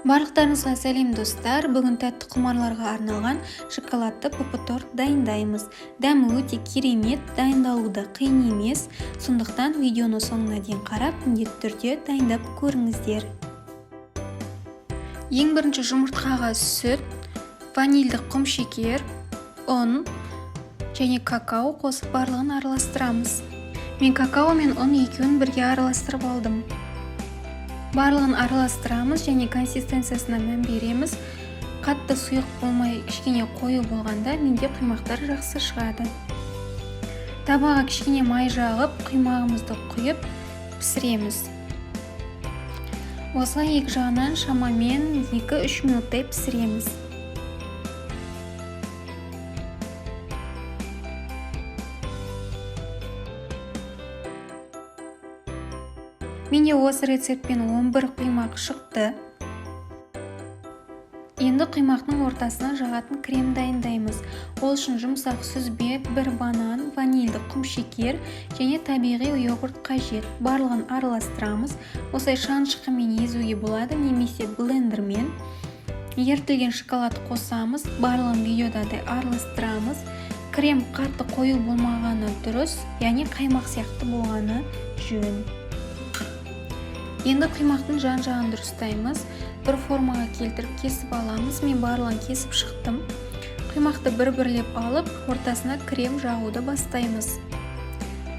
Барлықтарыңызға сәлем достар. Бүгін тәтті құмарларға арналған шоколадты поп-торт дайындаймыз. Дәмі өте керемет, дайындалуы да қиын емес. Сондықтан видеоны соңына дейін қарап, міндетті түрде дайындап көріңіздер. Ең бірінші жұмыртқаға сүт, ванильді құм шекер, ұн және какао қосып барлығын араластырамыз. Мен какао мен ұн екеуін бірге араластырып алдым. Барлығын араластырамыз және консистенциясына мән береміз. Қатты сұйық болмай, кішкене қою болғанда менде құймақтар жақсы шығады. Табаға кішкене май жағып, құймағымызды құйып пісіреміз. Осылай екі жағынан шамамен 2-3 минуттай пісіреміз. Менде осы рецептпен 11 құймақ шықты. Енді құймақтың ортасына жағатын крем дайындаймыз. Ол үшін жұмсақ сүзбе, 1 банан, ванильді құм шекер және табиғи йогурт қажет. Барлығын араластырамыз. Осылай шанышқымен езуге болады, немесе блендермен. Ерітілген шоколад қосамыз. Барлығын видеода араластырамыз. Крем қатты қою болмағаны дұрыс, яғни қаймақ сияқты болғаны жөн. Енді құймақтың жан-жағын дұрыстаймыз. Бір формаға келтіріп кесіп аламыз. Мен барлығын кесіп шықтым. Құймақты бір-бірлеп алып, ортасына крем жағуды бастаймыз.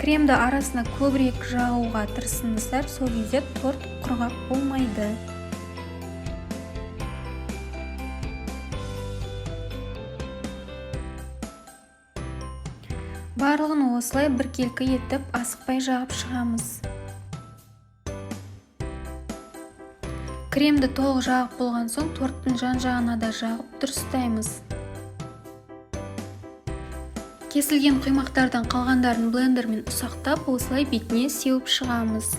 Кремді арасына көбірек жағуға тырысыңыздар, сол кезде торт құрғақ болмайды. Барлығын осылай біркелкі етіп, асықпай жағып шығамыз. Кремді толық жағып болған соң, торттың жан-жағына да жағып дұрыстаймыз. Кесілген құймақтардан қалғандарын блендермен ұсақтап, осылай бетіне сеуіп шығамыз.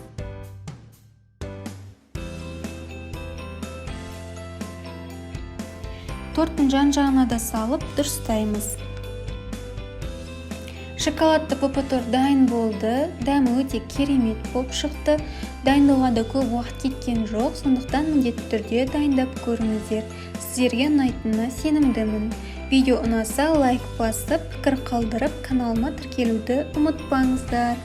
Торттың жан-жағына да салып дұрыстаймыз. Шоколадты поп-торт дайын болды. Дәмі өте керемет болып шықты. Дайындауға да көп уақыт кеткен жоқ, сондықтан міндетті түрде дайындап көріңіздер. Сіздерге ұнайтынына сенімдімін. Видео ұнаса лайк басып, пікір қалдырып, каналыма тіркелуді ұмытпаңыздар.